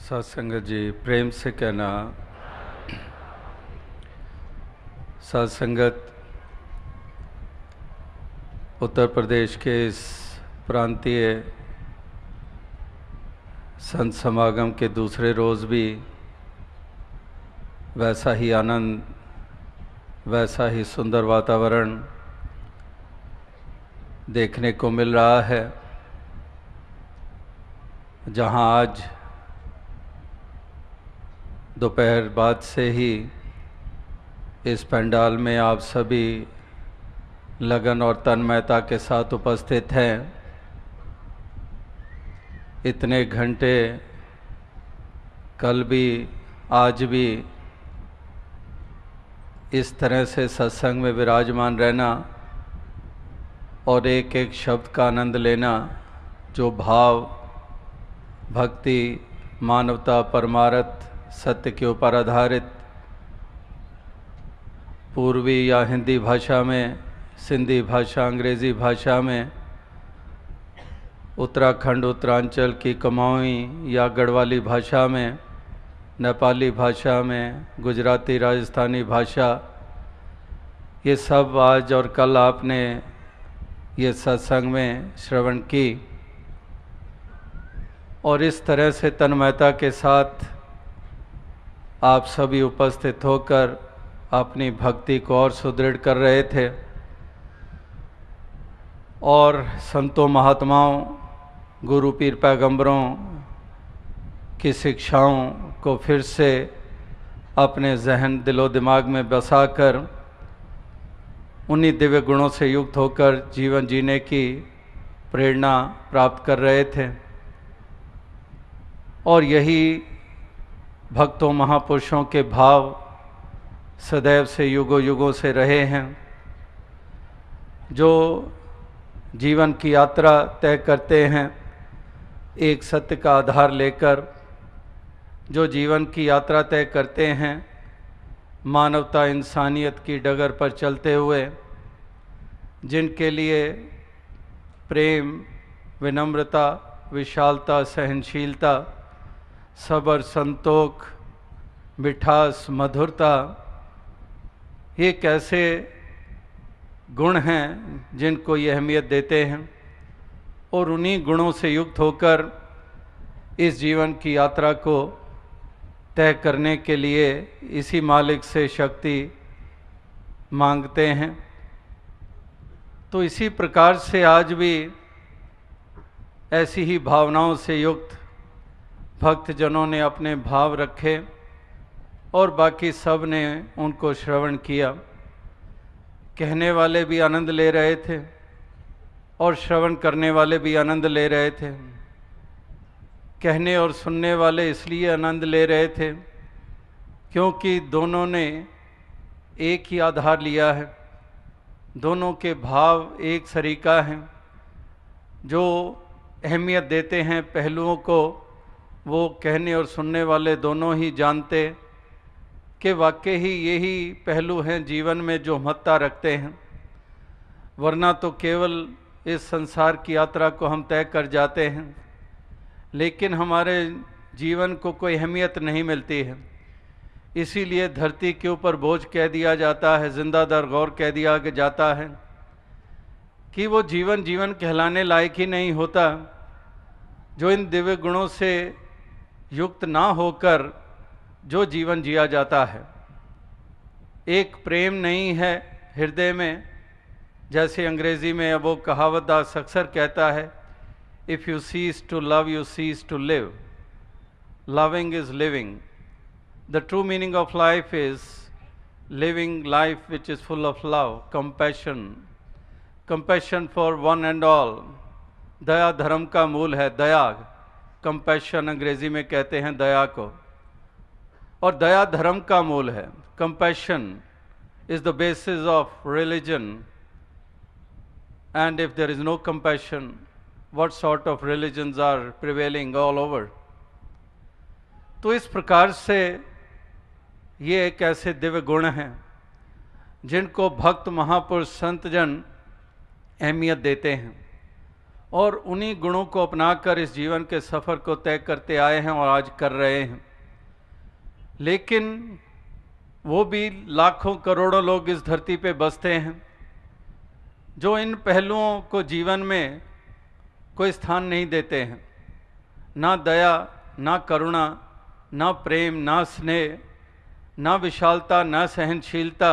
सत्संगत जी प्रेम से कहना। सत्संगत उत्तर प्रदेश के इस प्रांतीय संत समागम के दूसरे रोज़ भी वैसा ही आनंद, वैसा ही सुंदर वातावरण देखने को मिल रहा है, जहां आज दोपहर बाद से ही इस पंडाल में आप सभी लगन और तन्मयता के साथ उपस्थित हैं। इतने घंटे कल भी आज भी इस तरह से सत्संग में विराजमान रहना और एक एक शब्द का आनंद लेना, जो भाव, भक्ति, मानवता, परमार्थ, सत्य के ऊपर आधारित पूर्वी या हिंदी भाषा में, सिंधी भाषा, अंग्रेज़ी भाषा में, उत्तराखंड उत्तरांचल की कुमाऊनी या गढ़वाली भाषा में, नेपाली भाषा में, गुजराती राजस्थानी भाषा, ये सब आज और कल आपने ये सत्संग में श्रवण की और इस तरह से तन्मयता के साथ आप सभी उपस्थित होकर अपनी भक्ति को और सुदृढ़ कर रहे थे और संतों, महात्माओं, गुरु, पीर, पैगंबरों की शिक्षाओं को फिर से अपने जहन, दिलो दिमाग में बसाकर उन्हीं दिव्य गुणों से युक्त होकर जीवन जीने की प्रेरणा प्राप्त कर रहे थे। और यही भक्तों, महापुरुषों के भाव सदैव से, युगों युगों से रहे हैं, जो जीवन की यात्रा तय करते हैं एक सत्य का आधार लेकर, जो जीवन की यात्रा तय करते हैं मानवता, इंसानियत की डगर पर चलते हुए, जिनके लिए प्रेम, विनम्रता, विशालता, सहनशीलता, सब्र, संतोख, मिठास, मधुरता, ये कैसे गुण हैं जिनको ये अहमियत देते हैं और उन्हीं गुणों से युक्त होकर इस जीवन की यात्रा को तय करने के लिए इसी मालिक से शक्ति मांगते हैं। तो इसी प्रकार से आज भी ऐसी ही भावनाओं से युक्त भक्तजनों ने अपने भाव रखे और बाकी सब ने उनको श्रवण किया। कहने वाले भी आनंद ले रहे थे और श्रवण करने वाले भी आनंद ले रहे थे। कहने और सुनने वाले इसलिए आनंद ले रहे थे क्योंकि दोनों ने एक ही आधार लिया है, दोनों के भाव एक सरीका हैं। जो अहमियत देते हैं पहलुओं को, वो कहने और सुनने वाले दोनों ही जानते कि वाकई ही यही पहलू हैं जीवन में जो महत्ता रखते हैं, वरना तो केवल इस संसार की यात्रा को हम तय कर जाते हैं लेकिन हमारे जीवन को कोई अहमियत नहीं मिलती है। इसीलिए धरती के ऊपर बोझ कह दिया जाता है, जिंदा दर गौर कह दिया जाता है कि वो जीवन जीवन कहलाने लायक ही नहीं होता जो इन दिव्य गुणों से युक्त ना होकर जो जीवन जिया जाता है। एक प्रेम नहीं है हृदय में, जैसे अंग्रेजी में अब वो कहावत दास अक्सर कहता है, if you cease to love you cease to live, loving is living. The true meaning of life is living life which is full of love, compassion, compassion for one and all. दया धर्म का मूल है, दया, compassion अंग्रेजी में कहते हैं दया को, और दया धर्म का मूल है। Compassion is the basis of religion, and if there is no compassion, what sort of religions are prevailing all over? तो इस प्रकार से ये एक ऐसे दिव्य गुण हैं जिनको भक्त, महापुरुष, संतजन अहमियत देते हैं और उन्हीं गुणों को अपनाकर इस जीवन के सफ़र को तय करते आए हैं और आज कर रहे हैं। लेकिन वो भी लाखों करोड़ों लोग इस धरती पे बसते हैं जो इन पहलुओं को जीवन में कोई स्थान नहीं देते हैं। ना दया, ना करुणा, ना प्रेम, ना स्नेह, ना विशालता, ना सहनशीलता,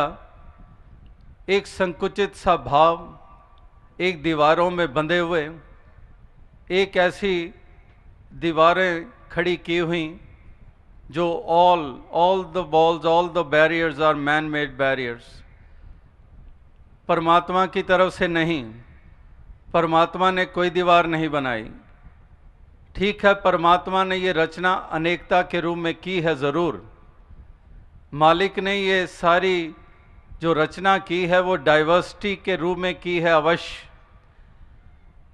एक संकुचित सा भाव, एक दीवारों में बंधे हुए, एक ऐसी दीवारें खड़ी की हुई जो all the walls, all the barriers are man made barriers। परमात्मा की तरफ से नहीं, परमात्मा ने कोई दीवार नहीं बनाई। ठीक है, परमात्मा ने ये रचना अनेकता के रूप में की है ज़रूर, मालिक ने ये सारी जो रचना की है वो डाइवर्सिटी के रूप में की है अवश्य,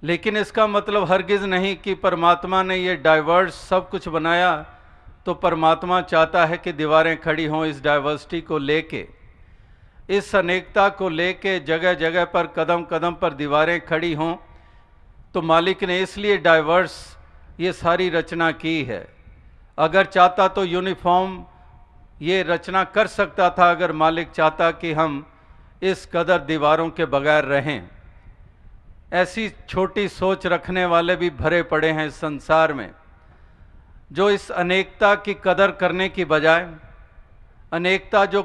लेकिन इसका मतलब हरगिज़ नहीं कि परमात्मा ने ये डाइवर्स सब कुछ बनाया तो परमात्मा चाहता है कि दीवारें खड़ी हों इस डाइवर्सिटी को लेके, इस अनेकता को लेके जगह जगह पर कदम कदम पर दीवारें खड़ी हों। तो मालिक ने इसलिए डाइवर्स ये सारी रचना की है। अगर चाहता तो यूनिफॉर्म ये रचना कर सकता था, अगर मालिक चाहता कि हम इस कदर दीवारों के बगैर रहें। ऐसी छोटी सोच रखने वाले भी भरे पड़े हैं इस संसार में, जो इस अनेकता की कदर करने की बजाय, अनेकता जो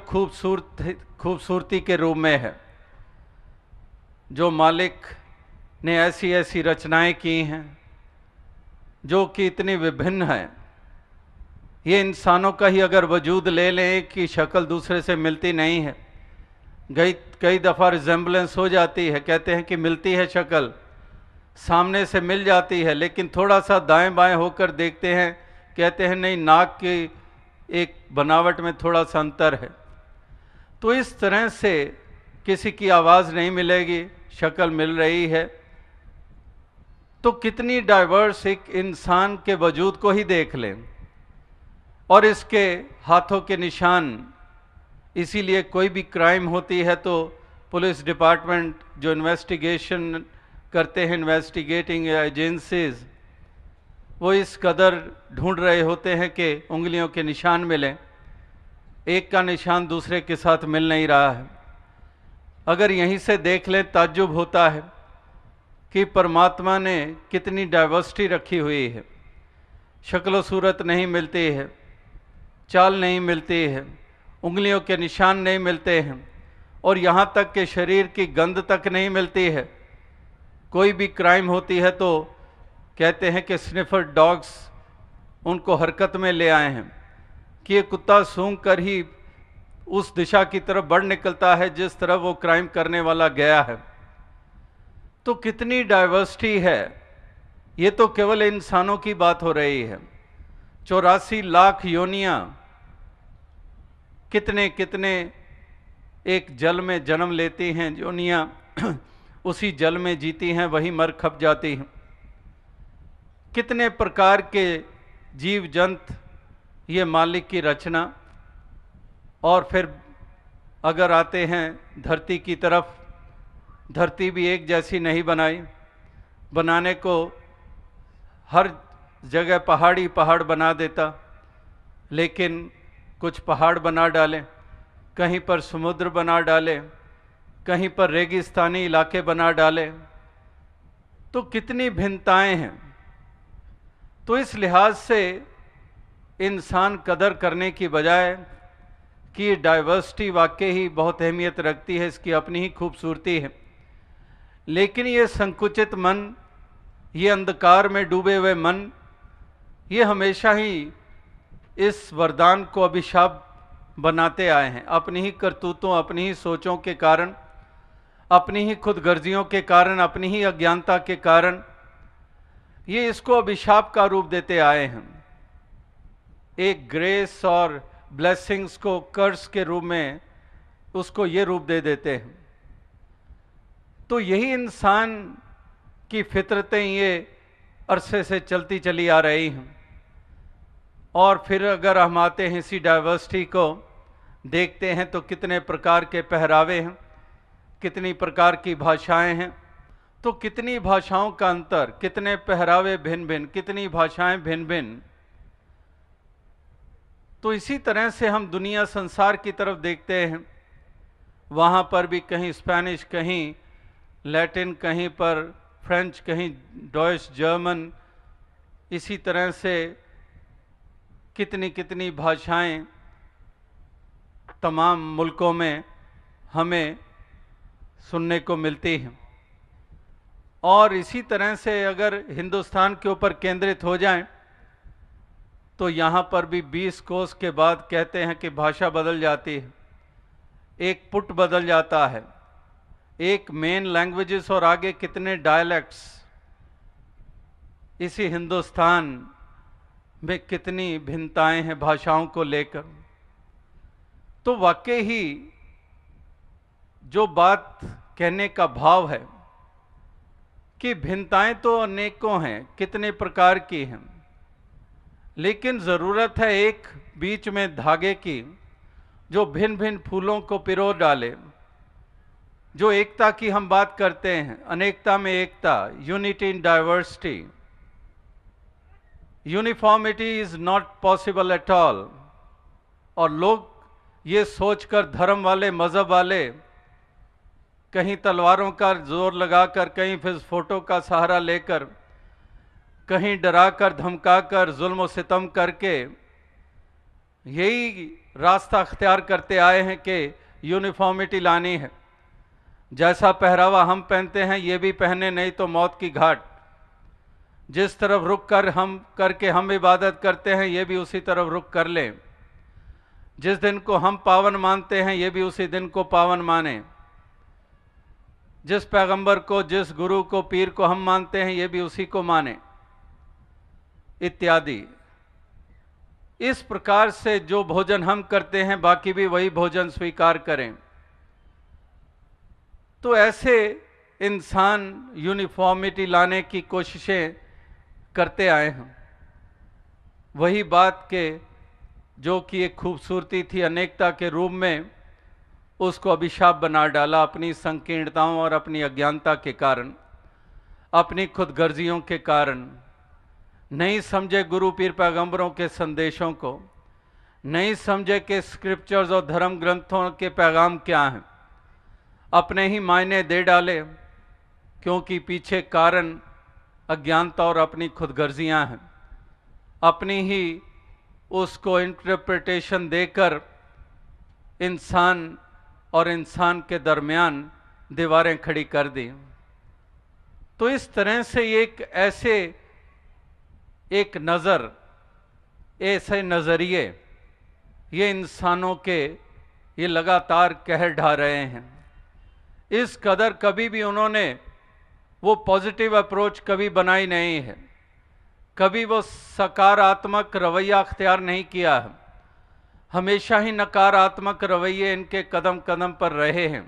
खूबसूरती के रूप में है, जो मालिक ने ऐसी ऐसी रचनाएं की हैं जो कि इतनी विभिन्न हैं। ये इंसानों का ही अगर वजूद ले लें, एक की शक्ल दूसरे से मिलती नहीं है, कई दफ़ा रिजेंबलेंस हो जाती है, कहते हैं कि मिलती है शक्ल, सामने से मिल जाती है, लेकिन थोड़ा सा दाएं बाएं होकर देखते हैं, कहते हैं नहीं, नाक की एक बनावट में थोड़ा सा अंतर है। तो इस तरह से किसी की आवाज़ नहीं मिलेगी, शक्ल मिल रही है। तो कितनी डाइवर्स एक इंसान के वजूद को ही देख लें, और इसके हाथों के निशान। इसीलिए कोई भी क्राइम होती है तो पुलिस डिपार्टमेंट जो इन्वेस्टिगेशन करते हैं, इन्वेस्टिगेटिंग एजेंसीज, वो इस कदर ढूंढ रहे होते हैं कि उंगलियों के निशान मिलें। एक का निशान दूसरे के साथ मिल नहीं रहा है। अगर यहीं से देख लें, ताज्जुब होता है कि परमात्मा ने कितनी डाइवर्सिटी रखी हुई है। शक्ल सूरत नहीं मिलती है, चाल नहीं मिलती है, उंगलियों के निशान नहीं मिलते हैं, और यहाँ तक कि शरीर की गंध तक नहीं मिलती है। कोई भी क्राइम होती है तो कहते हैं कि स्निफर डॉग्स उनको हरकत में ले आए हैं कि ये कुत्ता सूंघ कर ही उस दिशा की तरफ बढ़ निकलता है जिस तरफ वो क्राइम करने वाला गया है। तो कितनी डाइवर्सिटी है। ये तो केवल इंसानों की बात हो रही है। 84 लाख योनियां, कितने कितने एक जल में जन्म लेती हैं योनियां, उसी जल में जीती हैं, वही मर खप जाती हैं। कितने प्रकार के जीव जंत, ये मालिक की रचना। और फिर अगर आते हैं धरती की तरफ, धरती भी एक जैसी नहीं बनाई। बनाने को हर जगह पहाड़ी पहाड़ बना देता, लेकिन कुछ पहाड़ बना डाले, कहीं पर समुद्र बना डाले, कहीं पर रेगिस्तानी इलाके बना डाले। तो कितनी भिन्नताएं हैं। तो इस लिहाज से इंसान कदर करने की बजाय कि डाइवर्सिटी वाकई ही बहुत अहमियत रखती है, इसकी अपनी ही खूबसूरती है, लेकिन ये संकुचित मन, ये अंधकार में डूबे हुए मन, ये हमेशा ही इस वरदान को अभिशाप बनाते आए हैं। अपनी ही करतूतों, अपनी ही सोचों के कारण, अपनी ही खुदगर्जियों के कारण, अपनी ही अज्ञानता के कारण ये इसको अभिशाप का रूप देते आए हैं। एक ग्रेस और ब्लेसिंग्स को कर्स के रूप में उसको ये रूप दे देते हैं। तो यही इंसान की फितरतें ये अरसे से चलती चली आ रही हैं। और फिर अगर हम आते हैं इसी डाइवर्सिटी को देखते हैं तो कितने प्रकार के पहरावे हैं, कितनी प्रकार की भाषाएं हैं। तो कितनी भाषाओं का अंतर, कितने पहरावे भिन्न भिन्न, कितनी भाषाएं भिन्न भिन्न। तो इसी तरह से हम दुनिया संसार की तरफ देखते हैं, वहाँ पर भी कहीं स्पेनिश, कहीं लैटिन, कहीं पर फ्रेंच, कहीं डॉइच, जर्मन, इसी तरह से कितनी कितनी भाषाएं तमाम मुल्कों में हमें सुनने को मिलती हैं। और इसी तरह से अगर हिंदुस्तान के ऊपर केंद्रित हो जाएं, तो यहाँ पर भी 20 कोस के बाद कहते हैं कि भाषा बदल जाती है, एक पुट बदल जाता है, एक मेन लैंग्वेजेस और आगे कितने डायलेक्ट्स। इसी हिंदुस्तान में कितनी भिन्नताएं हैं भाषाओं को लेकर। तो वाकई ही जो बात कहने का भाव है कि भिन्नताएं तो अनेकों हैं, कितने प्रकार की हैं, लेकिन ज़रूरत है एक बीच में धागे की जो भिन्न भिन्न फूलों को पिरो डाले। जो एकता की हम बात करते हैं, अनेकता में एकता, unity in diversity. Uniformity is not possible at all. और लोग ये सोचकर, धर्म वाले, मज़हब वाले, कहीं तलवारों का जोर लगाकर, कहीं फिर फोटो का सहारा लेकर, कहीं डराकर धमकाकर, जुल्म और सितम करके यही रास्ता अख्तियार करते आए हैं कि यूनिफॉर्मिटी लानी है। जैसा पहरावा हम पहनते हैं ये भी पहने, नहीं तो मौत की घाट। जिस तरफ रुक कर हम इबादत करते हैं ये भी उसी तरफ रुक कर लें। जिस दिन को हम पावन मानते हैं ये भी उसी दिन को पावन माने। जिस पैगंबर को, जिस गुरु को, पीर को हम मानते हैं ये भी उसी को माने, इत्यादि। इस प्रकार से जो भोजन हम करते हैं बाकी भी वही भोजन स्वीकार करें। तो ऐसे इंसान यूनिफॉर्मिटी लाने की कोशिशें करते आए हैं। वही बात के जो कि एक खूबसूरती थी अनेकता के रूप में, उसको अभिशाप बना डाला अपनी संकीर्णताओं और अपनी अज्ञानता के कारण, अपनी खुदगर्जियों के कारण। नहीं समझे गुरु पीर पैगंबरों के संदेशों को, नहीं समझे कि स्क्रिप्चर्स और धर्म ग्रंथों के पैगाम क्या हैं। अपने ही मायने दे डाले, क्योंकि पीछे कारण अज्ञानता और अपनी खुदगर्जियां हैं। अपनी ही उसको इंटरप्रिटेशन देकर इंसान और इंसान के दरमियान दीवारें खड़ी कर दी। तो इस तरह से एक नज़र, ऐसे नज़रिए ये इंसानों के ये लगातार कहर ढा रहे हैं। इस कदर कभी भी उन्होंने वो पॉजिटिव अप्रोच कभी बनाई नहीं है, कभी वो सकारात्मक रवैया अख्तियार नहीं किया है। हमेशा ही नकारात्मक रवैये इनके कदम कदम पर रहे हैं।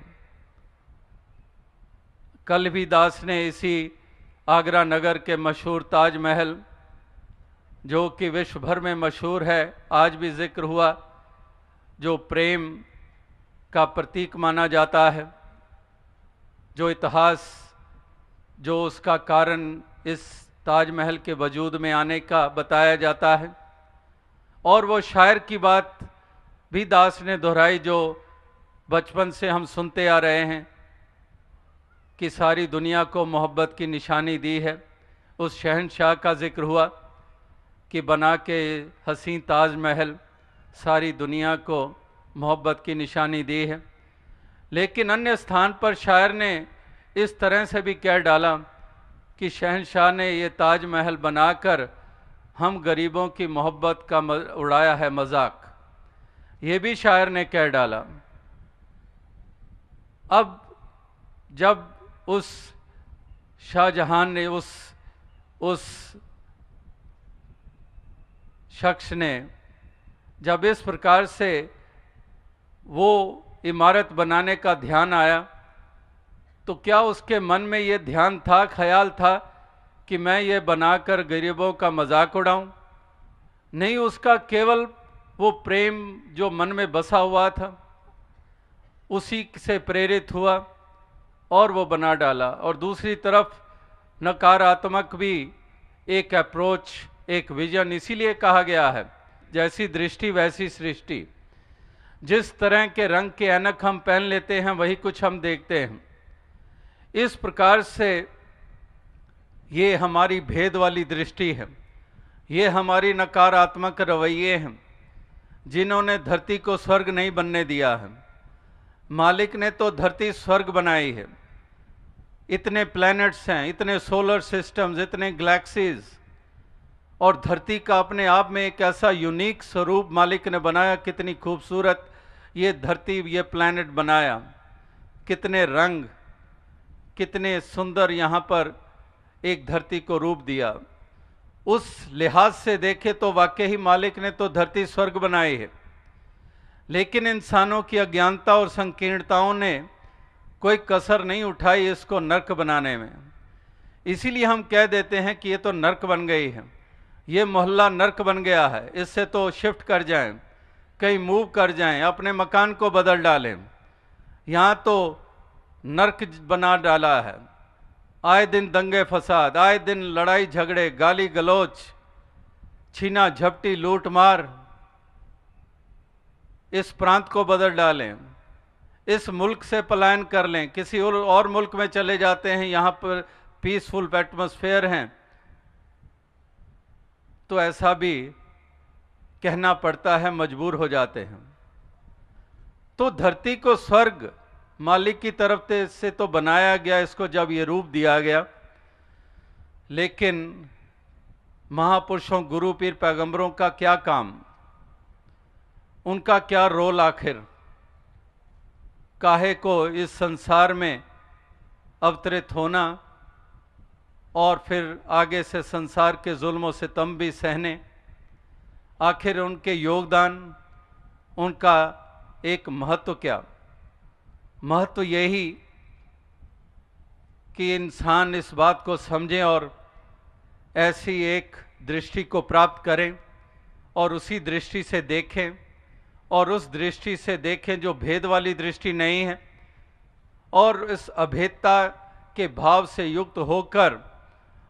कल भी दास ने इसी आगरा नगर के मशहूर ताजमहल, जो कि विश्व भर में मशहूर है, आज भी जिक्र हुआ, जो प्रेम का प्रतीक माना जाता है, जो इतिहास, जो उसका कारण इस ताजमहल के वजूद में आने का बताया जाता है। और वो शायर की बात भी दास ने दोहराई जो बचपन से हम सुनते आ रहे हैं कि सारी दुनिया को मोहब्बत की निशानी दी है। उस शहंशाह का जिक्र हुआ कि बना के हसीन ताजमहल सारी दुनिया को मोहब्बत की निशानी दी है। लेकिन अन्य स्थान पर शायर ने इस तरह से भी कह डाला कि शहंशाह ने ये ताजमहल बनाकर हम गरीबों की मोहब्बत का उड़ाया है मजाक। ये भी शायर ने कह डाला। अब जब उस शाहजहां ने, उस शख्स ने जब इस प्रकार से वो इमारत बनाने का ध्यान आया, तो क्या उसके मन में ये ध्यान था, ख्याल था कि मैं ये बनाकर गरीबों का मजाक उड़ाऊं? नहीं, उसका केवल वो प्रेम जो मन में बसा हुआ था उसी से प्रेरित हुआ और वो बना डाला। और दूसरी तरफ नकारात्मक भी एक अप्रोच, एक विजन। इसीलिए कहा गया है जैसी दृष्टि वैसी सृष्टि। जिस तरह के रंग के ऐनक हम पहन लेते हैं वही कुछ हम देखते हैं। इस प्रकार से ये हमारी भेद वाली दृष्टि है, ये हमारी नकारात्मक रवैये हैं जिन्होंने धरती को स्वर्ग नहीं बनने दिया है। मालिक ने तो धरती स्वर्ग बनाई है। इतने प्लैनेट्स हैं, इतने सोलर सिस्टम्स, इतने गैलेक्सीज, और धरती का अपने आप में एक ऐसा यूनिक स्वरूप मालिक ने बनाया। कितनी खूबसूरत ये धरती, ये प्लैनेट बनाया, कितने रंग, कितने सुंदर यहाँ पर एक धरती को रूप दिया। उस लिहाज से देखे तो वाकई ही मालिक ने तो धरती स्वर्ग बनाई है। लेकिन इंसानों की अज्ञानता और संकीर्णताओं ने कोई कसर नहीं उठाई इसको नर्क बनाने में। इसीलिए हम कह देते हैं कि ये तो नर्क बन गई है, ये मोहल्ला नर्क बन गया है, इससे तो शिफ्ट कर जाएं, कहीं मूव कर जाएं, अपने मकान को बदल डालें। यहाँ तो नर्क बना डाला है। आए दिन दंगे फसाद, आए दिन लड़ाई झगड़े, गाली गलौच, छीना झपटी, लूट मार। इस प्रांत को बदल डालें, इस मुल्क से पलायन कर लें, किसी और मुल्क में चले जाते हैं, यहाँ पर पीसफुल एटमॉस्फेयर हैं, तो ऐसा भी कहना पड़ता है, मजबूर हो जाते हैं। तो धरती को स्वर्ग मालिक की तरफ से तो बनाया गया, इसको जब ये रूप दिया गया। लेकिन महापुरुषों, गुरु पीर पैगंबरों का क्या काम, उनका क्या रोल आखिर? काहे को इस संसार में अवतरित होना और फिर आगे से संसार के जुल्मों से सितम भी सहने? आखिर उनके योगदान, उनका एक महत्व क्या? महत्व यही कि इंसान इस बात को समझें और ऐसी एक दृष्टि को प्राप्त करें और उसी दृष्टि से देखें, और उस दृष्टि से देखें जो भेद वाली दृष्टि नहीं है, और इस अभेदता के भाव से युक्त होकर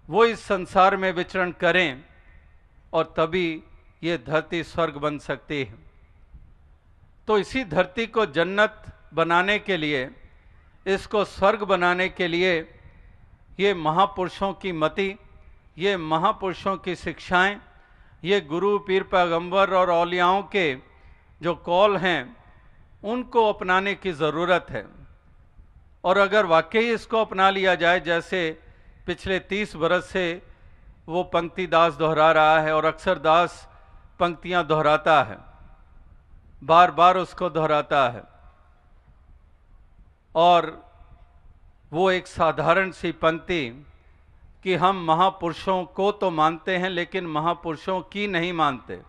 वो इस संसार में विचरण करें, और तभी ये धरती स्वर्ग बन सकती है। तो इसी धरती को जन्नत बनाने के लिए, इसको स्वर्ग बनाने के लिए ये महापुरुषों की मति, ये महापुरुषों की शिक्षाएं, ये गुरु पीर पैगंबर और औलियाओं के जो कॉल हैं, उनको अपनाने की ज़रूरत है। और अगर वाकई इसको अपना लिया जाए, जैसे पिछले 30 बरस से वो पंक्ति दास दोहरा रहा है, और अक्सर दास पंक्तियां दोहराता है, बार बार उसको दोहराता है, और वो एक साधारण सी पंक्ति कि हम महापुरुषों को तो मानते हैं लेकिन महापुरुषों की नहीं मानते।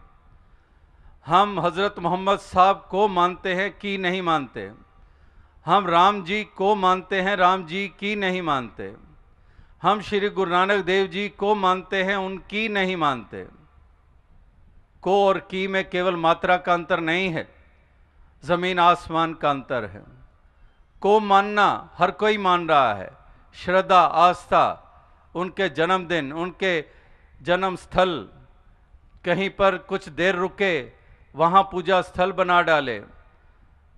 हम हज़रत मोहम्मद साहब को मानते हैं, की नहीं मानते। हम राम जी को मानते हैं, राम जी की नहीं मानते। हम श्री गुरु नानक देव जी को मानते हैं, उनकी नहीं मानते। को और की में केवल मात्रा का अंतर नहीं है, ज़मीन आसमान का अंतर है। को मानना हर कोई मान रहा है, श्रद्धा, आस्था, उनके जन्मदिन, उनके जन्म स्थल, कहीं पर कुछ देर रुके, वहाँ पूजा स्थल बना डाले,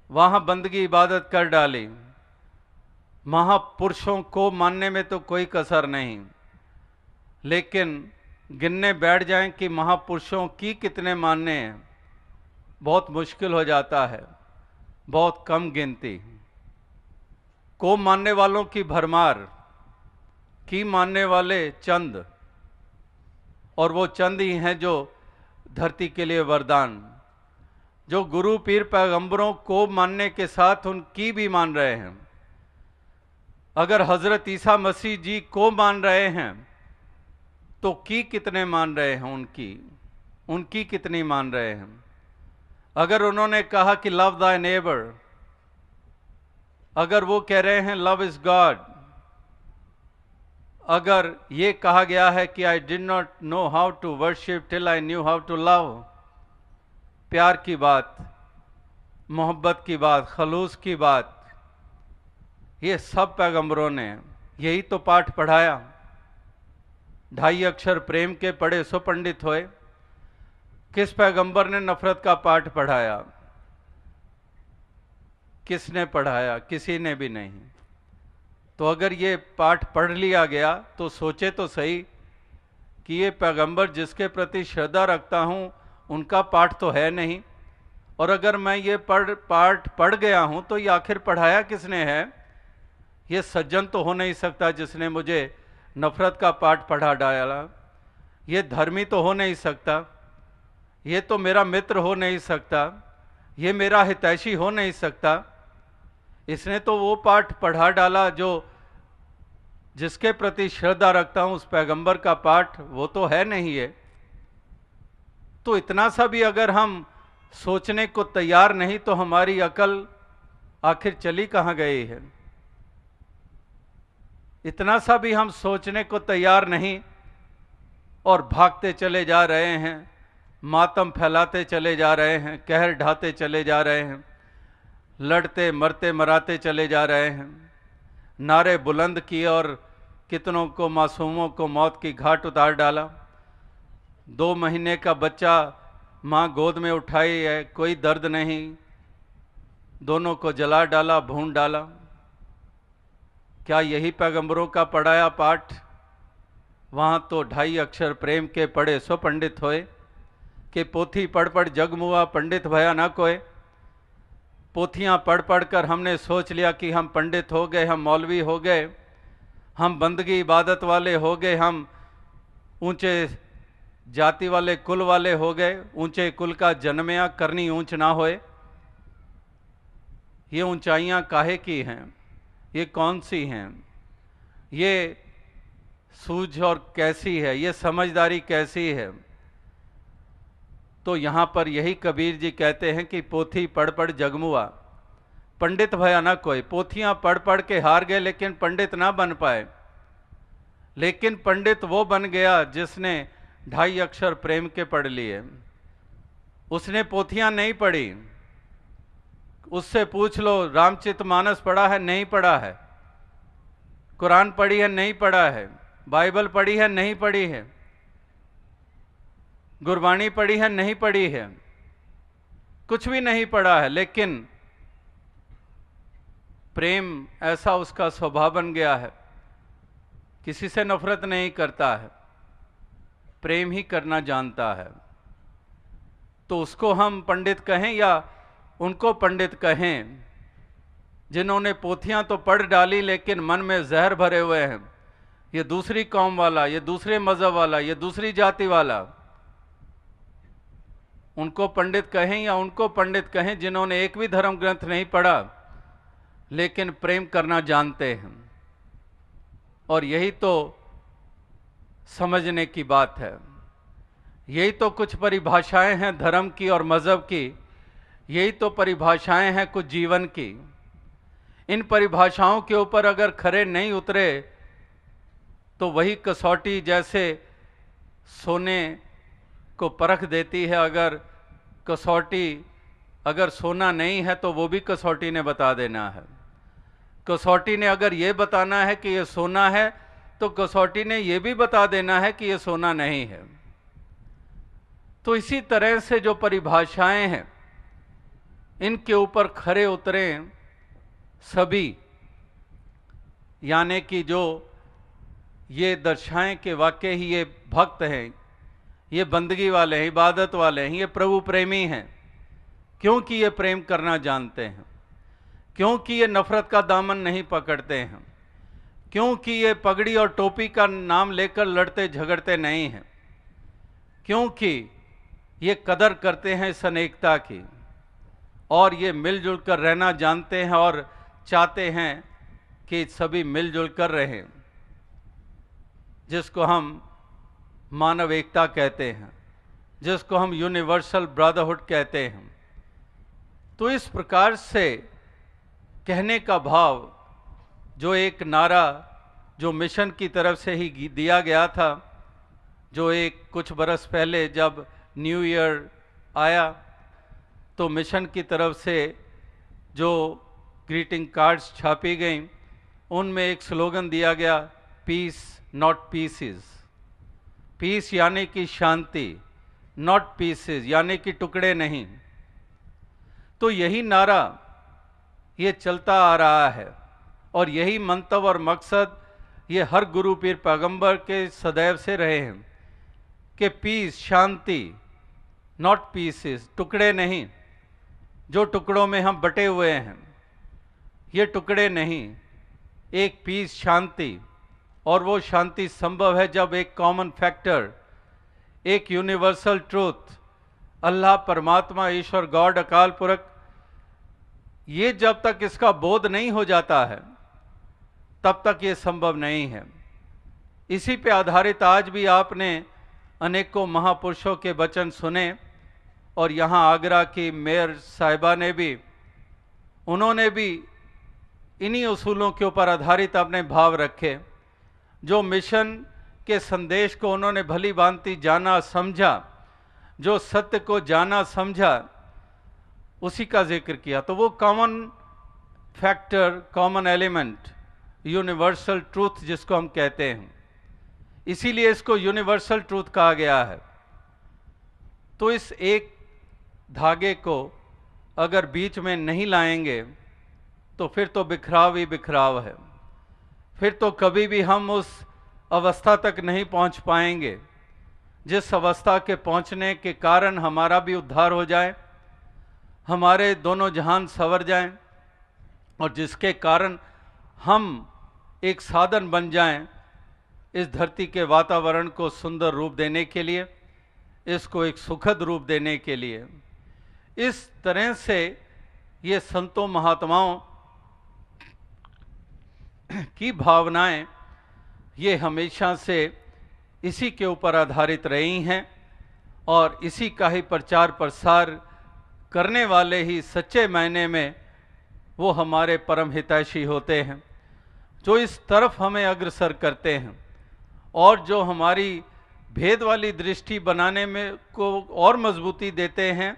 वहाँ बंदगी इबादत कर डाली। महापुरुषों को मानने में तो कोई कसर नहीं, लेकिन गिनने बैठ जाएं कि महापुरुषों की कितने मानने हैं, बहुत मुश्किल हो जाता है, बहुत कम गिनती। को मानने वालों की भरमार, की मानने वाले चंद, और वो चंद ही हैं जो धरती के लिए वरदान, जो गुरु पीर पैगंबरों को मानने के साथ उनकी भी मान रहे हैं। अगर हजरत ईसा मसीह जी को मान रहे हैं तो की कितने मान रहे हैं, उनकी कितनी मान रहे हैं? अगर उन्होंने कहा कि लव दाय नेबर, अगर वो कह रहे हैं लव इज गॉड, अगर ये कहा गया है कि I did not know how to worship till I knew how to love, प्यार की बात, मोहब्बत की बात, खलूस की बात, ये सब पैगंबरों ने यही तो पाठ पढ़ाया। 2.5 अक्षर प्रेम के पढ़े सो पंडित होए। किस पैगंबर ने नफरत का पाठ पढ़ाया? किसने पढ़ाया? किसी ने भी नहीं। तो अगर ये पाठ पढ़ लिया गया तो सोचे तो सही कि ये पैगंबर जिसके प्रति श्रद्धा रखता हूँ उनका पाठ तो है नहीं, और अगर मैं ये पाठ पढ़ गया हूँ तो ये आखिर पढ़ाया किसने है? ये सज्जन तो हो नहीं सकता जिसने मुझे नफरत का पाठ पढ़ा डाला। ये धर्मी तो हो नहीं सकता, ये तो मेरा मित्र हो नहीं सकता, ये मेरा हितैषी हो नहीं सकता। इसने तो वो पाठ पढ़ा डाला जो जिसके प्रति श्रद्धा रखता हूं, उस पैगंबर का पाठ वो तो है नहीं है। तो इतना सा भी अगर हम सोचने को तैयार नहीं तो हमारी अकल आखिर चली कहां गई है? इतना सा भी हम सोचने को तैयार नहीं और भागते चले जा रहे हैं, मातम फैलाते चले जा रहे हैं, कहर ढाते चले जा रहे हैं, लड़ते मरते मराते चले जा रहे हैं, नारे बुलंद किए और कितनों को मासूमों को मौत की घाट उतार डाला। 2 महीने का बच्चा माँ गोद में उठाई है, कोई दर्द नहीं, दोनों को जला डाला, भून डाला। क्या यही पैगंबरों का पढ़ाया पाठ? वहाँ तो 2.5 अक्षर प्रेम के पढ़े सो पंडित होए, कि पोथी पढ़ पढ़ जग मुआ पंडित भया ना कोय। पोथियाँ पढ़ पढ़ कर हमने सोच लिया कि हम पंडित हो गए, हम मौलवी हो गए, हम बंदगी इबादत वाले हो गए, हम ऊंचे जाति वाले कुल वाले हो गए। ऊंचे कुल का जन्मया करनी ऊंच ना होए। ये ऊंचाइयाँ काहे की हैं? ये कौन सी हैं? ये सूझ और कैसी है? ये समझदारी कैसी है? तो यहाँ पर यही कबीर जी कहते हैं कि पोथी पढ़ पढ़ जगमुआ पंडित भया ना कोई। पोथियाँ पढ़ पढ़ के हार गए लेकिन पंडित ना बन पाए। लेकिन पंडित वो बन गया जिसने 2.5 अक्षर प्रेम के पढ़ लिए। उसने पोथियाँ नहीं पढ़ी। उससे पूछ लो, रामचरितमानस पढ़ा है? नहीं पढ़ा है। कुरान पढ़ी है? नहीं पढ़ा है। बाइबल पढ़ी है? नहीं पढ़ी है। गुरबाणी पढ़ी है? नहीं पढ़ी है। कुछ भी नहीं पढ़ा है, लेकिन प्रेम ऐसा उसका स्वभाव बन गया है, किसी से नफरत नहीं करता है, प्रेम ही करना जानता है। तो उसको हम पंडित कहें या उनको पंडित कहें जिन्होंने पोथियां तो पढ़ डाली लेकिन मन में जहर भरे हुए हैं? ये दूसरी कौम वाला, ये दूसरे मजहब वाला, ये दूसरी जाति वाला, उनको पंडित कहें या उनको पंडित कहें जिन्होंने एक भी धर्म ग्रंथ नहीं पढ़ा लेकिन प्रेम करना जानते हैं? और यही तो समझने की बात है। यही तो कुछ परिभाषाएं हैं धर्म की और मजहब की। यही तो परिभाषाएं हैं कुछ जीवन की। इन परिभाषाओं के ऊपर अगर खरे नहीं उतरे तो वही कसौटी जैसे सोने को परख देती है। अगर कसौटी, अगर सोना नहीं है तो वो भी कसौटी ने बता देना है। कसौटी ने अगर ये बताना है कि ये सोना है तो कसौटी ने ये भी बता देना है कि ये सोना नहीं है। तो इसी तरह से जो परिभाषाएं हैं इनके ऊपर खरे उतरें सभी, यानी कि जो ये दर्शाएं कि वाकई ही ये भक्त हैं, ये बंदगी वाले हैं, इबादत वाले हैं, ये प्रभु प्रेमी हैं, क्योंकि ये प्रेम करना जानते हैं, क्योंकि ये नफरत का दामन नहीं पकड़ते हैं, क्योंकि ये पगड़ी और टोपी का नाम लेकर लड़ते झगड़ते नहीं हैं, क्योंकि ये कदर करते हैं इस अनेकता की और ये मिलजुल कर रहना जानते हैं और चाहते हैं कि सभी मिलजुल कर रहें, जिसको हम मानव एकता कहते हैं, जिसको हम यूनिवर्सल ब्रदरहुड कहते हैं। तो इस प्रकार से कहने का भाव, जो एक नारा जो मिशन की तरफ से ही दिया गया था, जो एक कुछ बरस पहले जब न्यू ईयर आया तो मिशन की तरफ से जो ग्रीटिंग कार्ड्स छापी गई उनमें एक स्लोगन दिया गया, पीस नॉट पीसेस। पीस यानी कि शांति, नॉट पीसेस यानी कि टुकड़े नहीं। तो यही नारा ये चलता आ रहा है और यही मंतव और मकसद ये हर गुरु पीर पैगंबर के सदैव से रहे हैं कि पीस, शांति, नॉट पीसेस, टुकड़े नहीं। जो टुकड़ों में हम बटे हुए हैं ये टुकड़े नहीं, एक पीस, शांति। और वो शांति संभव है जब एक कॉमन फैक्टर, एक यूनिवर्सल ट्रूथ, अल्लाह, परमात्मा, ईश्वर, गॉड, अकाल पुरख, ये जब तक इसका बोध नहीं हो जाता है तब तक ये संभव नहीं है। इसी पे आधारित आज भी आपने अनेकों महापुरुषों के वचन सुने और यहाँ आगरा की मेयर साहिबा ने भी, उन्होंने भी इन्हीं उसूलों के ऊपर आधारित अपने भाव रखे। जो मिशन के संदेश को उन्होंने भली भांति जाना समझा, जो सत्य को जाना समझा, उसी का जिक्र किया। तो वो common factor, common element, universal truth जिसको हम कहते हैं, इसीलिए इसको यूनिवर्सल ट्रूथ कहा गया है। तो इस एक धागे को अगर बीच में नहीं लाएंगे तो फिर तो बिखराव ही बिखराव है। फिर तो कभी भी हम उस अवस्था तक नहीं पहुंच पाएंगे जिस अवस्था के पहुंचने के कारण हमारा भी उद्धार हो जाए, हमारे दोनों जहान संवर जाएं और जिसके कारण हम एक साधन बन जाएं इस धरती के वातावरण को सुंदर रूप देने के लिए, इसको एक सुखद रूप देने के लिए। इस तरह से ये संतों महात्माओं की भावनाएं ये हमेशा से इसी के ऊपर आधारित रही हैं और इसी का ही प्रचार प्रसार करने वाले ही सच्चे मायने में वो हमारे परम हितैषी होते हैं, जो इस तरफ हमें अग्रसर करते हैं और जो हमारी भेद वाली दृष्टि बनाने में को और मजबूती देते हैं।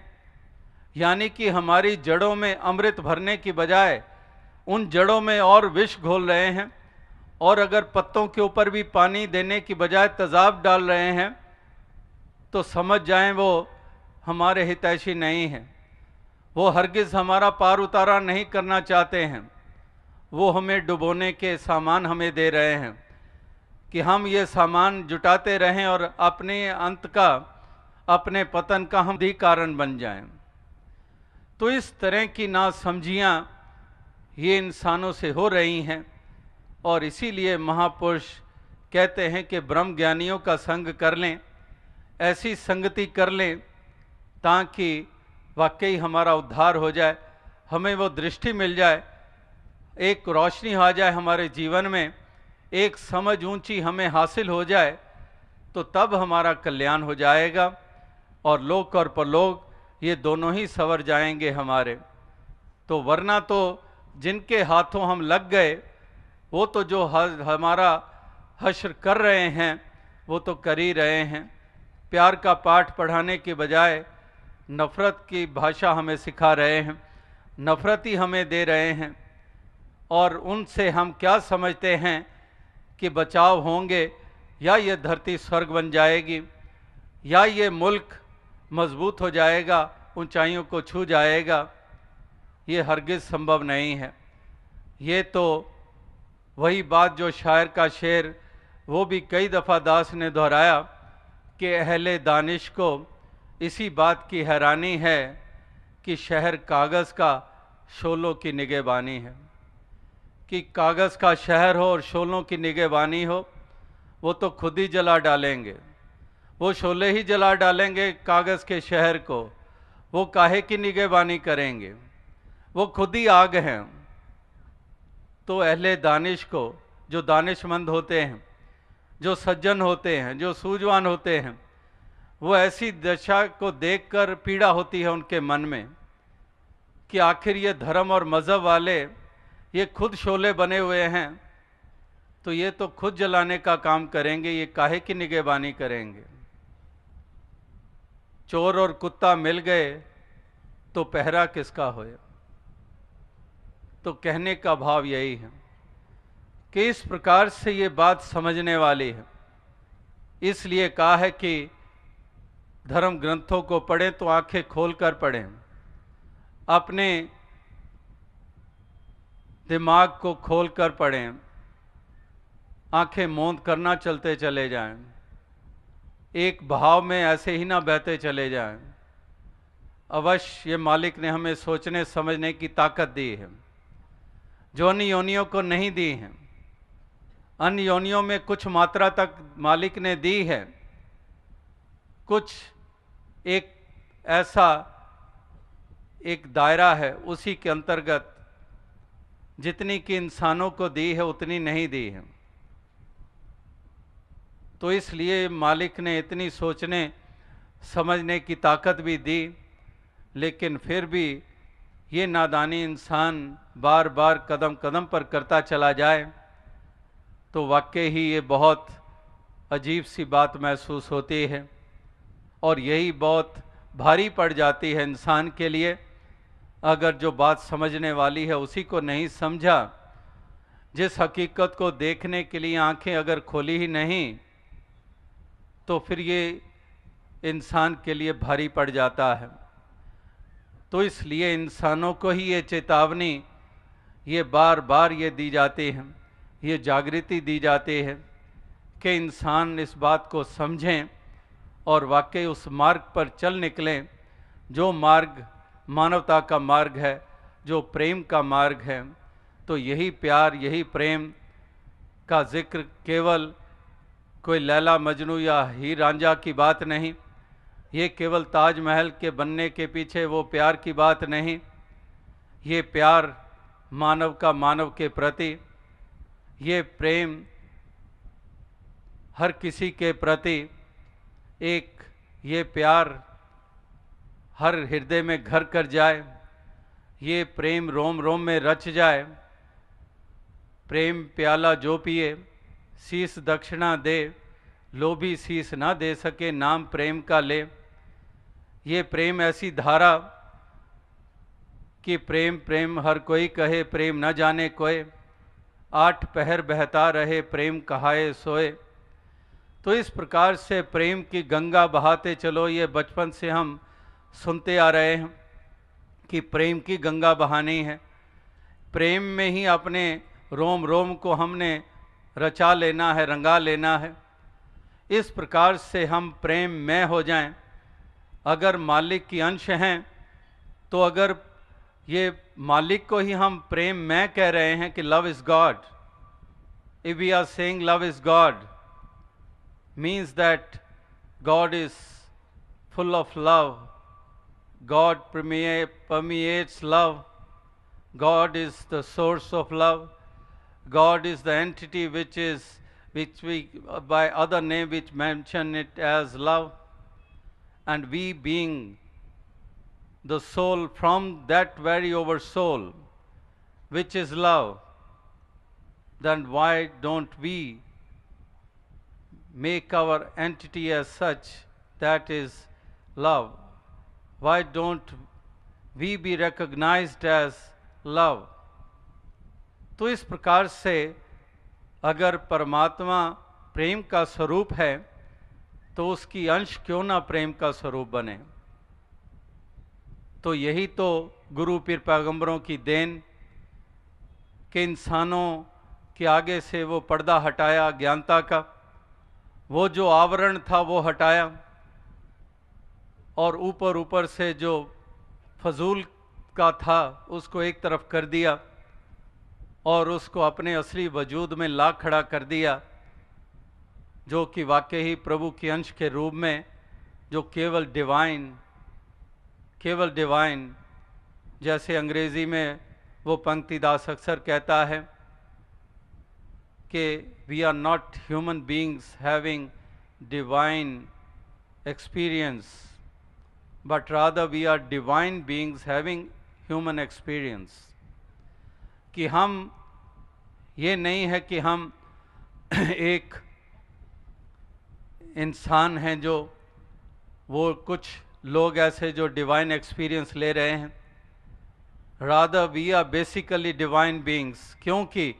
यानी कि हमारी जड़ों में अमृत भरने की बजाय उन जड़ों में और विष घोल रहे हैं, और अगर पत्तों के ऊपर भी पानी देने की बजाय तेजाब डाल रहे हैं तो समझ जाएं वो हमारे हितैषी नहीं हैं। वो हरगिज़ हमारा पार उतारा नहीं करना चाहते हैं, वो हमें डुबोने के सामान हमें दे रहे हैं कि हम ये सामान जुटाते रहें और अपने अंत का, अपने पतन का हम भी कारण बन जाएं। तो इस तरह की नासमझियाँ ये इंसानों से हो रही हैं और इसीलिए महापुरुष कहते हैं कि ब्रह्म ज्ञानियों का संग कर लें, ऐसी संगति कर लें ताकि वाकई हमारा उद्धार हो जाए, हमें वो दृष्टि मिल जाए, एक रोशनी आ जाए हमारे जीवन में, एक समझ ऊंची हमें हासिल हो जाए, तो तब हमारा कल्याण हो जाएगा और लोक और परलोक ये दोनों ही संवर जाएंगे हमारे। तो वरना तो जिनके हाथों हम लग गए वो तो जो हमारा हश्र कर रहे हैं वो तो कर ही रहे हैं। प्यार का पाठ पढ़ाने के बजाय नफ़रत की भाषा हमें सिखा रहे हैं, नफ़रत ही हमें दे रहे हैं। और उनसे हम क्या समझते हैं कि बचाव होंगे, या ये धरती स्वर्ग बन जाएगी, या ये मुल्क मजबूत हो जाएगा, ऊंचाइयों को छू जाएगा। ये हरगिज़ संभव नहीं है। ये तो वही बात जो शायर का शेर वो भी कई दफ़ा दास ने दोहराया कि अहले दानिश को इसी बात की हैरानी है कि शहर कागज़ का शोलों की निगहबानी है। कि कागज़ का शहर हो और शोलों की निगहबानी हो, वो तो खुद ही जला डालेंगे, वो शोले ही जला डालेंगे कागज़ के शहर को, वो काहे की निगहबानी करेंगे, वो खुद ही आग हैं। तो अहले दानिश को, जो दानिशमंद होते हैं, जो सज्जन होते हैं, जो सूझवान होते हैं, वो ऐसी दशा को देखकर पीड़ा होती है उनके मन में कि आखिर ये धर्म और मज़हब वाले ये खुद शोले बने हुए हैं, तो ये तो खुद जलाने का काम करेंगे, ये काहे की निगहबानी करेंगे। चोर और कुत्ता मिल गए तो पहरा किसका होया। तो कहने का भाव यही है, कि इस प्रकार से ये बात समझने वाली है। इसलिए कहा है कि धर्म ग्रंथों को पढ़ें तो आंखें खोलकर पढ़ें, अपने दिमाग को खोलकर पढ़ें, आंखें मूंद करना चलते चले जाएं, एक भाव में ऐसे ही ना बहते चले जाएं। अवश्य ये मालिक ने हमें सोचने समझने की ताकत दी है, जो अन्य योनियों को नहीं दी है। अन्य योनियों में कुछ मात्रा तक मालिक ने दी है, कुछ एक ऐसा एक दायरा है, उसी के अंतर्गत जितनी कि इंसानों को दी है उतनी नहीं दी है। तो इसलिए मालिक ने इतनी सोचने समझने की ताकत भी दी, लेकिन फिर भी ये नादानी इंसान बार बार कदम कदम पर करता चला जाए तो वाकई ही ये बहुत अजीब सी बात महसूस होती है, और यही बहुत भारी पड़ जाती है इंसान के लिए, अगर जो बात समझने वाली है उसी को नहीं समझा। जिस हकीकत को देखने के लिए आंखें अगर खोली ही नहीं तो फिर ये इंसान के लिए भारी पड़ जाता है। तो इसलिए इंसानों को ही ये चेतावनी ये बार बार ये दी जाती है, ये जागृति दी जाती है कि इंसान इस बात को समझें और वाकई उस मार्ग पर चल निकलें, जो मार्ग मानवता का मार्ग है, जो प्रेम का मार्ग है। तो यही प्यार, यही प्रेम का जिक्र केवल कोई लैला मजनू या हीर रांझा की बात नहीं, ये केवल ताजमहल के बनने के पीछे वो प्यार की बात नहीं। ये प्यार मानव का मानव के प्रति, ये प्रेम हर किसी के प्रति, एक ये प्यार हर हृदय में घर कर जाए, ये प्रेम रोम रोम में रच जाए। प्रेम प्याला जो पिए शीस दक्षिणा दे, लोभी शीस ना दे सके नाम प्रेम का ले। ये प्रेम ऐसी धारा कि प्रेम प्रेम हर कोई कहे, प्रेम न जाने कोय, आठ पहर बहता रहे प्रेम कहाए सोए। तो इस प्रकार से प्रेम की गंगा बहाते चलो, ये बचपन से हम सुनते आ रहे हैं कि प्रेम की गंगा बहानी है। प्रेम में ही अपने रोम रोम को हमने रचा लेना है, रंगा लेना है। इस प्रकार से हम प्रेम में हो जाएं। अगर मालिक की अंश हैं तो अगर ये मालिक को ही हम प्रेम में कह रहे हैं कि love is God, if we are saying love is God, means that God is full of love, God permeates love, God is the source of love, God is the entity which we by other name which mention it as love, and we being the soul from that very over soul which is love, then why don't we make our entity as such that is love? Why don't we be recognized as love? तो इस प्रकार से अगर परमात्मा प्रेम का स्वरूप है तो उसकी अंश क्यों ना प्रेम का स्वरूप बने। तो यही तो गुरु पीर पैगंबरों की देन के इंसानों के आगे से वो पर्दा हटाया ज्ञानता का, वो जो आवरण था वो हटाया, और ऊपर ऊपर से जो फजूल का था उसको एक तरफ कर दिया और उसको अपने असली वजूद में ला खड़ा कर दिया, जो कि वाकई ही प्रभु के अंश के रूप में, जो केवल डिवाइन, जैसे अंग्रेजी में वो पंक्तिदास अक्सर कहता है कि we are not human beings having divine experience, but rather we are divine beings having human experience। कि हम ये नहीं है कि हम एक इंसान हैं, जो वो कुछ लोग ऐसे जो डिवाइन एक्सपीरियंस ले रहे हैं, rather we are basically divine beings, क्योंकि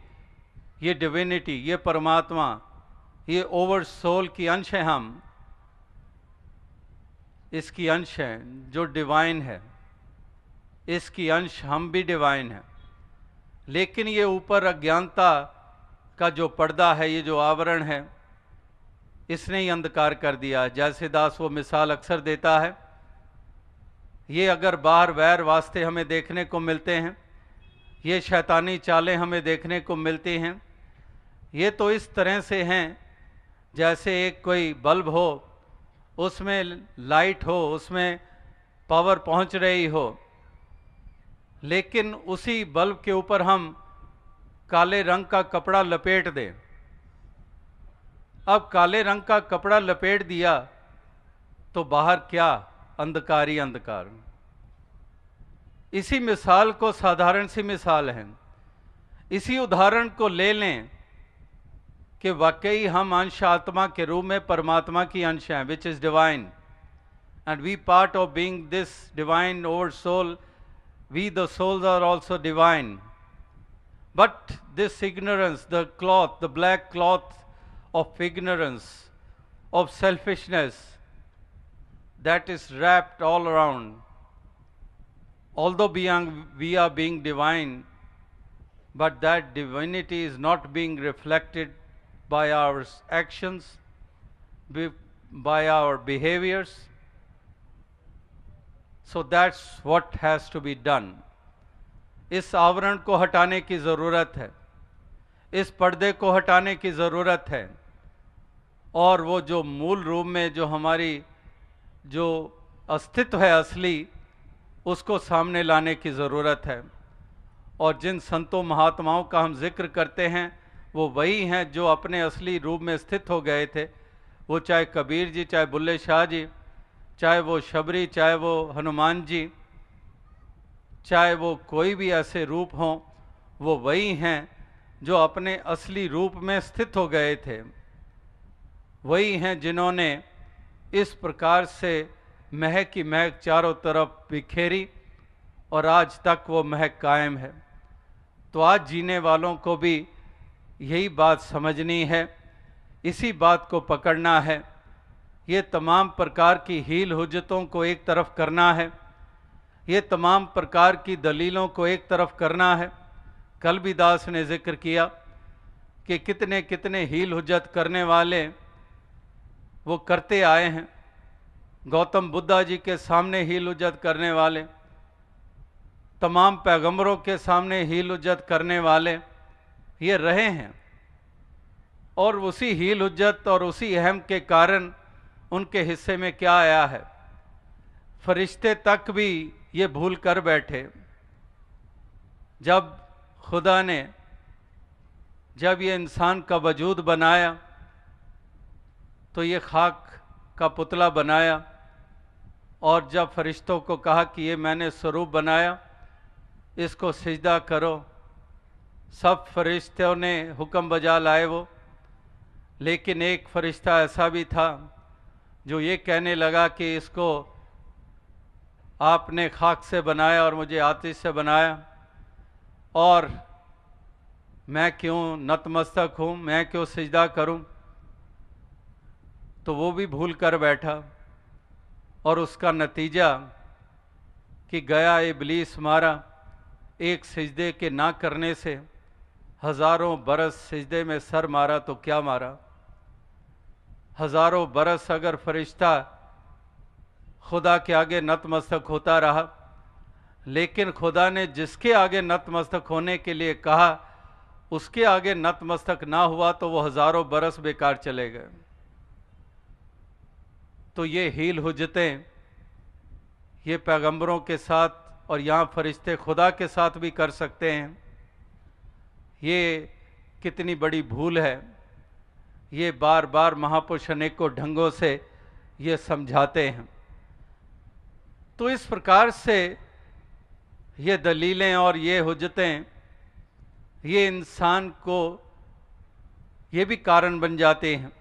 ये डिविनिटी, ये परमात्मा, ये ओवर सोल की अंश है, हम इसकी अंश हैं जो डिवाइन है, इसकी अंश हम भी डिवाइन है। लेकिन ये ऊपर अज्ञानता का जो पर्दा है, ये जो आवरण है, इसने ही अंधकार कर दिया। जैसे दास वो मिसाल अक्सर देता है, ये अगर बाहर वैर वास्ते हमें देखने को मिलते हैं, ये शैतानी चालें हमें देखने को मिलती हैं, ये तो इस तरह से हैं जैसे एक कोई बल्ब हो, उसमें लाइट हो, उसमें पावर पहुंच रही हो, लेकिन उसी बल्ब के ऊपर हम काले रंग का कपड़ा लपेट दें। अब काले रंग का कपड़ा लपेट दिया तो बाहर क्या? अंधकार ही अंधकार। इसी मिसाल को, साधारण सी मिसाल है, इसी उदाहरण को ले लें कि वाकई हम अंश आत्मा के रूप में परमात्मा की अंश हैं, which is divine, and we part of being this divine over soul, we the souls are also divine. But this ignorance, the cloth, the black cloth of ignorance, of selfishness, that is wrapped all around. Although we are being divine, but that divinity is not being reflected by our actions, by our behaviors. So that's what has to be done. इस आवरण को हटाने की ज़रूरत है, इस पर्दे को हटाने की ज़रूरत है, और वो जो मूल रूप में जो हमारी जो अस्तित्व है असली, उसको सामने लाने की ज़रूरत है। और जिन संतों महात्माओं का हम जिक्र करते हैं, वो वही हैं जो अपने असली रूप में स्थित हो गए थे। वो चाहे कबीर जी, चाहे बुल्ले शाह जी, चाहे वो शबरी, चाहे वो हनुमान जी, चाहे वो कोई भी ऐसे रूप हों, वो वही हैं जो अपने असली रूप में स्थित हो गए थे। वही हैं जिन्होंने इस प्रकार से महक की महक चारों तरफ बिखेरी, और आज तक वो महक कायम है। तो आज जीने वालों को भी यही बात समझनी है, इसी बात को पकड़ना है। ये तमाम प्रकार की हील हुज्जतों को एक तरफ करना है, ये तमाम प्रकार की दलीलों को एक तरफ करना है। कल भी दास ने जिक्र किया कि कितने कितने हील हुज्जत करने वाले वो करते आए हैं। गौतम बुद्धा जी के सामने हील हुज्जत करने वाले, तमाम पैगंबरों के सामने हील हुज्जत करने वाले ये रहे हैं, और उसी हील हुज्जत और उसी अहम के कारण उनके हिस्से में क्या आया है? फरिश्ते तक भी ये भूल कर बैठे। जब खुदा ने जब ये इंसान का वजूद बनाया, तो ये खाक का पुतला बनाया, और जब फरिश्तों को कहा कि ये मैंने स्वरूप बनाया, इसको सिजदा करो, सब फरिश्तों ने हुक्म बजा लाए वो। लेकिन एक फरिश्ता ऐसा भी था जो ये कहने लगा कि इसको आपने खाक से बनाया और मुझे आतिश से बनाया, और मैं क्यों नतमस्तक हूँ, मैं क्यों सिजदा करूँ? तो वो भी भूल कर बैठा, और उसका नतीजा कि गया इबलीस मारा। एक सिजदे के ना करने से हज़ारों बरस सिजदे में सर मारा तो क्या मारा? हज़ारों बरस अगर फरिश्ता खुदा के आगे नतमस्तक होता रहा, लेकिन खुदा ने जिसके आगे नतमस्तक होने के लिए कहा, उसके आगे नतमस्तक ना हुआ, तो वो हज़ारों बरस बेकार चले गए। तो ये हील हुज्जतें ये पैगंबरों के साथ, और यहाँ फरिश्ते खुदा के साथ भी कर सकते हैं। ये कितनी बड़ी भूल है। ये बार बार महापुरुष अनेकों ढंगों से ये समझाते हैं। तो इस प्रकार से ये दलीलें और ये हुज्जतें ये इंसान को ये भी कारण बन जाते हैं।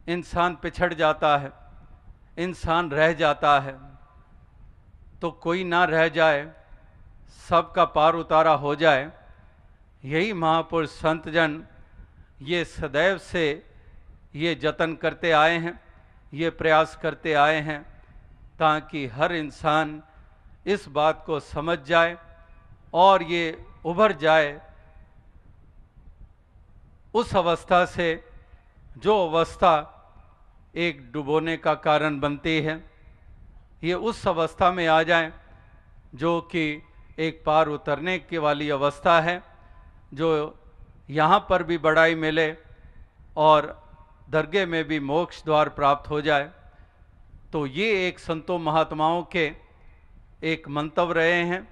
इंसान पिछड़ जाता है, इंसान रह जाता है। तो कोई ना रह जाए, सबका पार उतारा हो जाए, यही महापुरुष संत जन ये सदैव से ये जतन करते आए हैं, ये प्रयास करते आए हैं ताकि हर इंसान इस बात को समझ जाए और ये उभर जाए उस अवस्था से जो अवस्था एक डुबोने का कारण बनती है। ये उस अवस्था में आ जाए जो कि एक पार उतरने की वाली अवस्था है, जो यहाँ पर भी बड़ाई मिले और दरगाह में भी मोक्ष द्वार प्राप्त हो जाए। तो ये एक संतों महात्माओं के एक मंतव्य रहे हैं,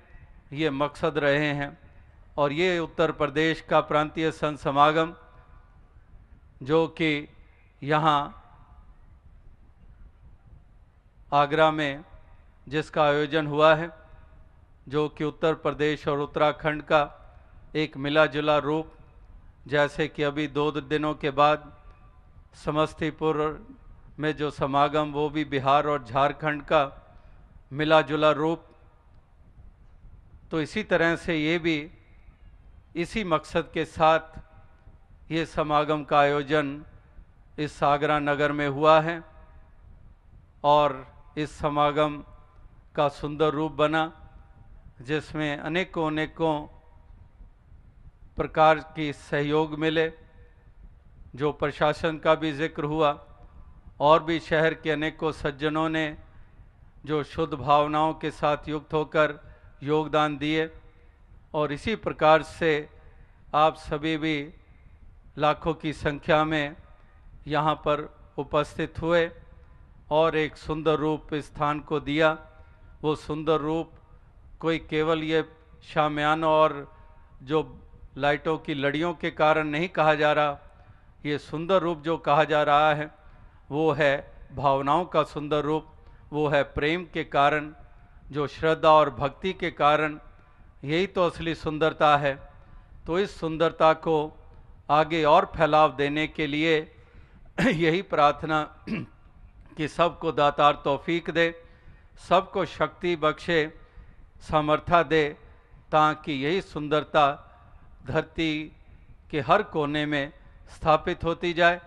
ये मकसद रहे हैं। और ये उत्तर प्रदेश का प्रांतीय संत समागम जो कि यहाँ आगरा में जिसका आयोजन हुआ है, जो कि उत्तर प्रदेश और उत्तराखंड का एक मिला जुला रूप, जैसे कि अभी 2 दिनों के बाद समस्तीपुर में जो समागम वो भी बिहार और झारखंड का मिला जुला रूप, तो इसी तरह से ये भी इसी मकसद के साथ ये समागम का आयोजन इस आगरा नगर में हुआ है। और इस समागम का सुंदर रूप बना जिसमें अनेकों प्रकार की सहयोग मिले, जो प्रशासन का भी जिक्र हुआ और भी शहर के अनेकों सज्जनों ने जो शुद्ध भावनाओं के साथ युक्त होकर योगदान दिए। और इसी प्रकार से आप सभी भी लाखों की संख्या में यहाँ पर उपस्थित हुए और एक सुंदर रूप स्थान को दिया। वो सुंदर रूप कोई केवल ये शामियाना और जो लाइटों की लड़ियों के कारण नहीं कहा जा रहा, ये सुंदर रूप जो कहा जा रहा है वो है भावनाओं का सुंदर रूप, वो है प्रेम के कारण, जो श्रद्धा और भक्ति के कारण, यही तो असली सुंदरता है। तो इस सुंदरता को आगे और फैलाव देने के लिए यही प्रार्थना कि सबको दातार तौफीक दे, सबको शक्ति बख्शे, सामर्थ्य दे, ताकि यही सुंदरता धरती के हर कोने में स्थापित होती जाए